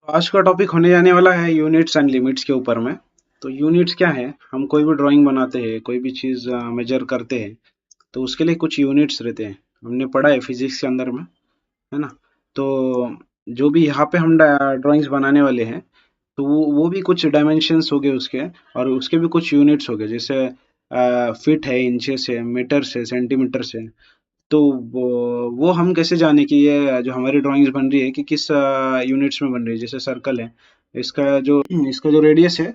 आज का टॉपिक होने जाने वाला है यूनिट्स एंड लिमिट्स के ऊपर में। तो यूनिट्स क्या है? हम कोई भी ड्राइंग बनाते हैं, कोई भी चीज़ मेजर करते हैं, तो उसके लिए कुछ यूनिट्स रहते हैं। हमने पढ़ा है फिजिक्स के अंदर में, है ना? तो जो भी यहाँ पे हम ड्राइंग्स बनाने वाले हैं, तो वो भी कुछ डायमेंशंस हो गए उसके, और उसके भी कुछ यूनिट्स हो गए, जैसे फीट है, इंचेस है, मीटर्स है, सेंटीमीटर्स है। तो वो हम कैसे जाने कि ये जो हमारी ड्राइंग्स बन रही है कि किस यूनिट्स में बन रही है? जैसे सर्कल है, इसका जो रेडियस है,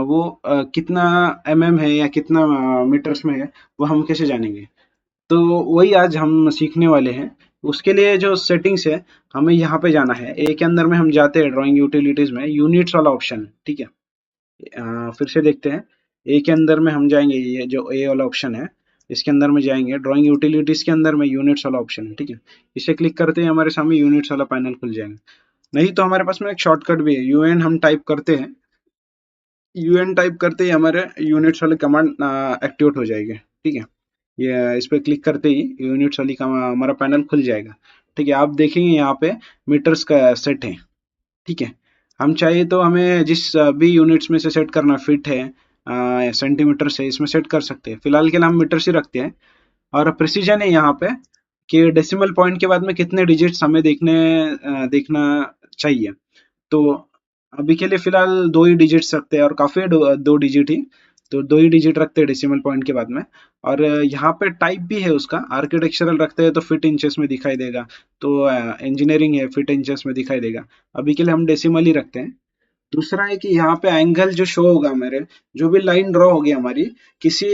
वो कितना है या कितना मीटर्स में है, वो हम कैसे जानेंगे? तो वही आज हम सीखने वाले हैं। उसके लिए जो सेटिंग्स है, हमें यहाँ पे जाना है। ए के अंदर में हम जाते हैं, ड्राइंग यूटिलिटीज में यूनिट्स वाला ऑप्शन, ठीक है। फिर से देखते हैं। ए के अंदर में हम जाएंगे, ये जो ए वाला ऑप्शन है, इसके अंदर में जाएंगे। ड्राइंग यूटिलिटीज के अंदर में यूनिट्स वाला ऑप्शन है, ठीक है। इसे क्लिक करते ही हमारे सामने यूनिट्स वाला पैनल खुल जाएगा। नहीं तो हमारे पास में एक शॉर्टकट भी है, यूएन हम टाइप करते हैं। यूएन टाइप करते ही हमारे यूनिट्स वाले कमांड एक्टिवेट हो जाएंगे, ठीक है। ये इस पे क्लिक करते ही यूनिट्स वाली का हमारा पैनल खुल जाएगा, ठीक है। आप देखेंगे यहाँ पे मीटर्स का सेट है, ठीक है। हम चाहिए तो हमें जिस भी यूनिट्स में से सेट करना, फिट है, सेंटीमीटर से, इसमें सेट कर सकते हैं। फिलहाल के लिए हम मीटर से रखते हैं। और प्रिसीजन है यहाँ पे कि डेसिमल पॉइंट के बाद में कितने डिजिट्स हमें देखना चाहिए। तो अभी के लिए फिलहाल दो ही डिजिट्स रखते हैं, और काफी है दो डिजिट ही। तो दो ही डिजिट रखते हैं डेसिमल पॉइंट के बाद में। और यहाँ पे टाइप भी है उसका, आर्किटेक्चरल रखते हैं तो फिट इंचेस में दिखाई देगा। तो इंजीनियरिंग है, फिट इंचेस में दिखाई देगा। अभी के लिए हम डेसिमल ही रखते हैं। दूसरा है कि यहाँ पे एंगल जो शो होगा मेरे, जो भी लाइन ड्रॉ होगी हमारी, किसी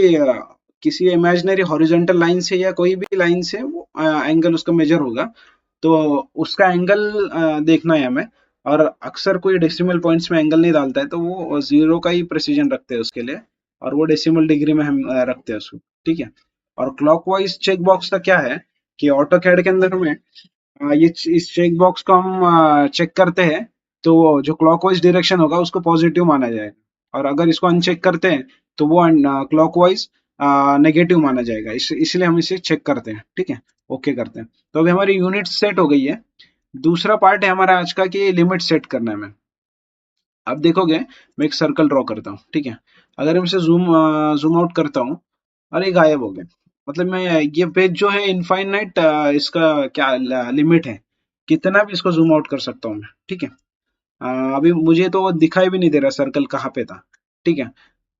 किसी इमेजिनरी हॉरिजॉन्टल लाइन से या कोई भी लाइन से, वो एंगल उसका मेजर होगा। तो उसका एंगल देखना है हमें। और अक्सर कोई डेसिमल पॉइंट्स में एंगल नहीं डालता है, तो वो जीरो का ही प्रेसिजन रखते हैं उसके लिए। और वो डेसिमल डिग्री में हम रखते हैं उसको, ठीक है। और क्लॉकवाइज चेक बॉक्स का क्या है कि ऑटो कैड के अंदर में इस चेक बॉक्स को हम चेक करते हैं, तो जो क्लॉकवाइज डायरेक्शन होगा उसको पॉजिटिव माना जाएगा। और अगर इसको अनचेक करते हैं, तो वो क्लॉकवाइज नेगेटिव माना जाएगा। इसलिए हम इसे चेक करते हैं, ठीक है। ओके करते हैं। तो अभी हमारी यूनिट सेट हो गई है। दूसरा पार्ट है हमारा आज का कि लिमिट सेट करना है। मैं अब देखोगे, मैं एक सर्कल ड्रॉ करता हूँ, ठीक है। अगर मैं इसे जूम आउट करता हूँ, अरे गायब हो गया। मतलब मैं, ये पेज जो है इनफाइनाइट, इसका क्या लिमिट है, कितना भी इसको जूम आउट कर सकता हूँ मैं, ठीक है। अभी मुझे तो वो दिखाई भी नहीं दे रहा सर्कल कहाँ पे था, ठीक है।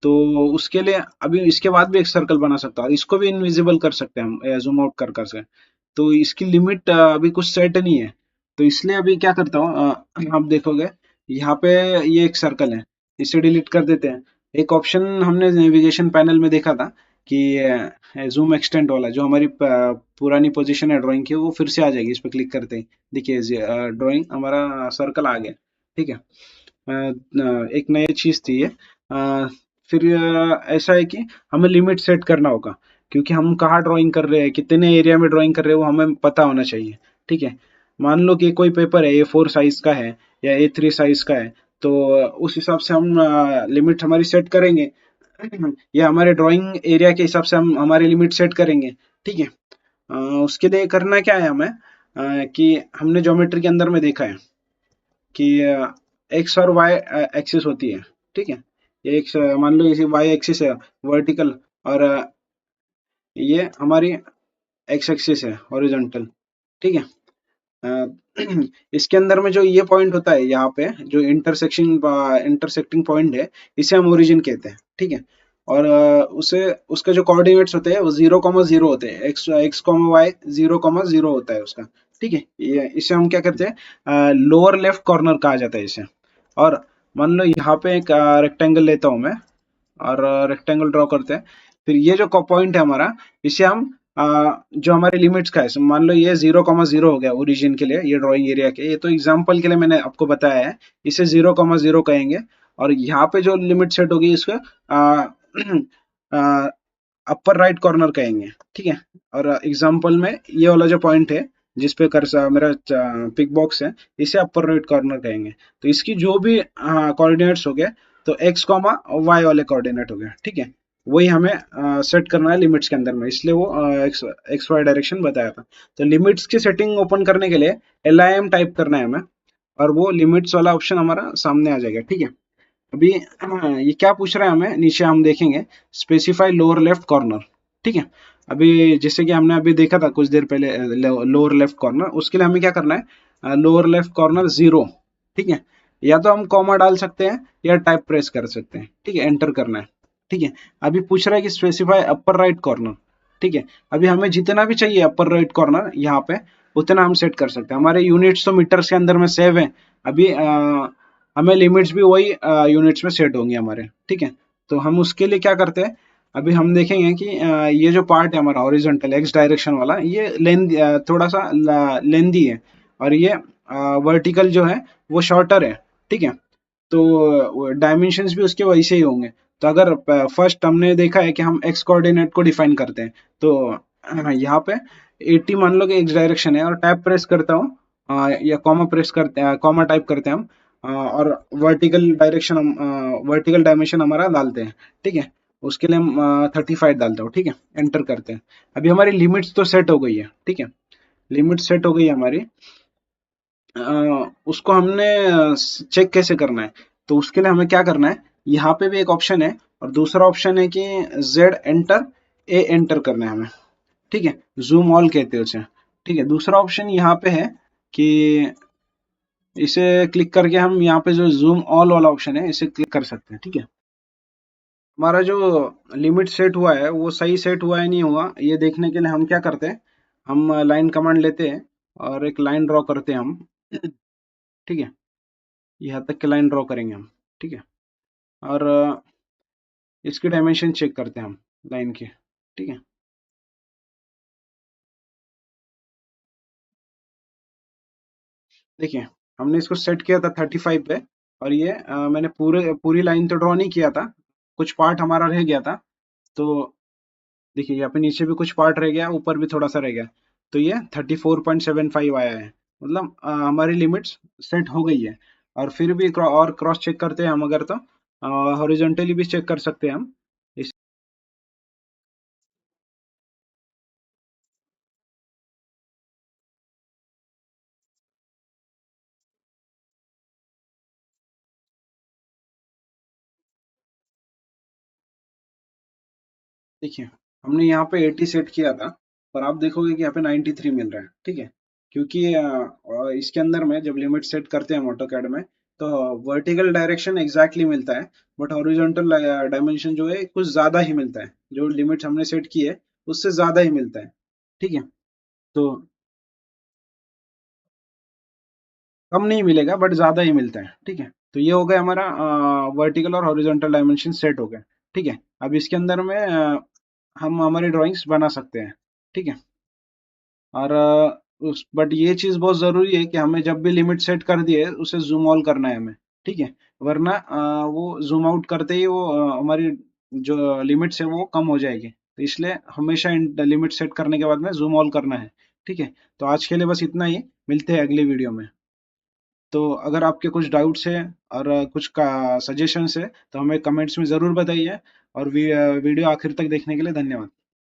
तो उसके लिए अभी इसके बाद भी एक सर्कल बना सकता हूँ, इसको भी इनविजिबल कर सकते हैं हम जूम आउट कर कर से। तो इसकी लिमिट अभी कुछ सेट नहीं है। तो इसलिए अभी क्या करता हूँ, आप देखोगे यहाँ पे ये एक सर्कल है, इसे डिलीट कर देते हैं। एक ऑप्शन हमने नेविगेशन पैनल में देखा था कि जूम एक्सटेंड वाला, जो हमारी पुरानी पोजीशन है ड्राइंग की, वो फिर से आ जाएगी इस पर क्लिक करते ही। देखिए ड्राइंग हमारा सर्कल आ गया, ठीक है। एक नई चीज थी ये। फिर ऐसा है कि हमें लिमिट सेट करना होगा, क्योंकि हम कहाँ ड्राइंग कर रहे हैं, कितने एरिया में ड्राइंग कर रहे हैं, वो हमें पता होना चाहिए, ठीक है। मान लो कि कोई पेपर है A4 साइज का है या A3 साइज का है, तो उस हिसाब से हम लिमिट हमारी सेट करेंगे। या हमारे ड्राइंग एरिया के हिसाब से हम हमारी लिमिट सेट करेंगे, ठीक है। उसके लिए करना क्या है हमें, कि हमने ज्योमेट्री के अंदर में देखा है कि एक्स और वाई एक्सिस होती है, ठीक है। ये एक मान लो इसे वाई एक्सिस है, वर्टिकल। और ये हमारी एक्स एक्सिस है, हॉरिजॉन्टल, ठीक है। इसके अंदर में जो ये पॉइंट होता है, यहाँ पे जो इंटरसेक्टिंग पॉइंट है, इसे हम ओरिजिन कहते हैं, ठीक है। और उसे उसके जो कोऑर्डिनेट्स होते हैं वो 0,0 होते हैं। एक्स एक्स कॉमा वाई 0,0 होता है उसका, ठीक है। ये इसे हम क्या करते हैं, लोअर लेफ्ट कॉर्नर कहा जाता है इसे। और मान लो यहाँ पे एक रेक्टेंगल लेता हूँ मैं, और रेक्टेंगल ड्रॉ करते हैं। फिर ये जो पॉइंट है हमारा, इसे हम जो हमारे लिमिट्स का है, मान लो ये 0,0 हो गया ओरिजिन के लिए, ये ड्राइंग एरिया के, ये तो एग्जांपल के लिए मैंने आपको बताया है। इसे 0,0 कहेंगे। और यहाँ पे जो लिमिट सेट होगी इसको अपर राइट कॉर्नर कहेंगे, ठीक है। और एग्जांपल में ये वाला जो पॉइंट है, जिस पे मेरा पिक बॉक्स है, इसे अपर राइट कॉर्नर कहेंगे। तो इसकी जो भी कोऑर्डिनेट्स हो गए, तो एक्स कॉमा वाई वाले कोऑर्डिनेट हो गए, ठीक है। वही हमें सेट करना है लिमिट्स के अंदर में, इसलिए वो एक्स एक्स वाई डायरेक्शन बताया था। तो लिमिट्स की सेटिंग ओपन करने के लिए LIM टाइप करना है हमें। और वो लिमिट्स वाला ऑप्शन हमारा सामने आ जाएगा। ठीक है, अभी ये क्या पूछ रहा है हमें, नीचे हम देखेंगे स्पेसिफाई लोअर लेफ्ट कॉर्नर। ठीक है, अभी जैसे कि हमने अभी देखा था कुछ देर पहले लोअर लेफ्ट कॉर्नर, उसके लिए हमें क्या करना है, लोअर लेफ्ट कॉर्नर 0। ठीक है, या तो हम कॉमा डाल सकते हैं या टाइप प्रेस कर सकते हैं। ठीक है, एंटर करना है। ठीक है, अभी पूछ रहा है कि स्पेसिफाई अपर राइट कॉर्नर। ठीक है, अभी हमें जितना भी चाहिए अपर राइट कॉर्नर यहाँ पे उतना हम सेट कर सकते हैं। हमारे यूनिट्स तो मीटर्स के अंदर में सेव है। अभी हमें लिमिट्स भी वही यूनिट्स में सेट होंगे हमारे। ठीक है, तो हम उसके लिए क्या करते हैं, अभी हम देखेंगे कि ये जो पार्ट है हमारा हॉरिजॉन्टल एक्स डायरेक्शन वाला, ये थोड़ा सा लेंदी है, और ये वर्टिकल जो है वो शॉर्टर है। ठीक है, तो डायमेंशंस भी उसके वैसे ही होंगे। तो अगर फर्स्ट हमने देखा है कि हम एक्स कोऑर्डिनेट को डिफाइन करते हैं, तो यहाँ पे 80 मान लो कि एक्स डायरेक्शन है, और टैब प्रेस करता हूँ या कॉमा प्रेस करते हैं, कॉमा टाइप करते हैं हम, और वर्टिकल डायरेक्शन हम वर्टिकल डायमेंशन हमारा डालते हैं। ठीक है, उसके लिए हम 35 डालते हो। ठीक है, एंटर करते हैं। अभी हमारी लिमिट्स तो सेट हो गई है। ठीक है, लिमिट सेट हो गई है हमारी। उसको हमने चेक कैसे करना है, तो उसके लिए हमें क्या करना है, यहाँ पे भी एक ऑप्शन है, और दूसरा ऑप्शन है कि Z एंटर, A एंटर करना है हमें। ठीक है, जूम ऑल कहते हैं उसे। ठीक है, दूसरा ऑप्शन यहाँ पे है कि इसे क्लिक करके हम यहाँ पे जो जूम ऑल वाला ऑप्शन है इसे क्लिक कर सकते हैं। ठीक है, हमारा जो लिमिट सेट हुआ है वो सही सेट हुआ है नहीं हुआ, ये देखने के लिए हम क्या करते हैं, हम लाइन कमांड लेते हैं और एक लाइन ड्रॉ करते हैं हम। ठीक है, यहाँ तक की लाइन ड्रॉ करेंगे हम। ठीक है, और इसकी डायमेंशन चेक करते हैं हम लाइन की। ठीक है, देखिए हमने इसको सेट किया था 35 पे, और ये मैंने पूरी लाइन तो ड्रॉ नहीं किया था, कुछ पार्ट हमारा रह गया था। तो देखिए यहाँ पे नीचे भी कुछ पार्ट रह गया, ऊपर भी थोड़ा सा रह गया, तो ये 34.75 आया है। मतलब हमारी लिमिट्स सेट हो गई है। और फिर भी और क्रॉस चेक करते हैं हम, अगर तो हॉरिजॉन्टली भी चेक कर सकते हैं हम। देखिए हमने यहाँ पे 80 सेट किया था, पर आप देखोगे कि यहाँ पे 93 मिल रहा है। ठीक है, क्योंकि इसके अंदर में जब लिमिट सेट करते हैं ऑटोकैड में, तो वर्टिकल डायरेक्शन एग्जैक्टली मिलता है, बट हॉरिजॉन्टल डायमेंशन जो है कुछ ज्यादा ही मिलता है, जो लिमिट हमने सेट की है उससे ज्यादा ही मिलता है। ठीक है, तो कम नहीं मिलेगा बट ज्यादा ही मिलता है। ठीक है, तो ये हो गया हमारा वर्टिकल और हॉरिजॉन्टल डायमेंशन सेट हो गया। ठीक है, अब इसके अंदर में हम हमारी ड्राइंग्स बना सकते हैं। ठीक है, और उस बट ये चीज बहुत जरूरी है कि हमें जब भी लिमिट सेट कर दिए उसे जूम ऑल करना है हमें। ठीक है, वरना वो जूम आउट करते ही वो हमारी जो लिमिट्स है वो कम हो जाएगी, तो इसलिए हमेशा लिमिट सेट करने के बाद में जूम ऑल करना है। ठीक है, तो आज के लिए बस इतना ही, मिलते हैं अगले वीडियो में। तो अगर आपके कुछ डाउट्स है और कुछ का सजेशंस है तो हमें कमेंट्स में ज़रूर बताइए, और वीडियो आखिर तक देखने के लिए धन्यवाद।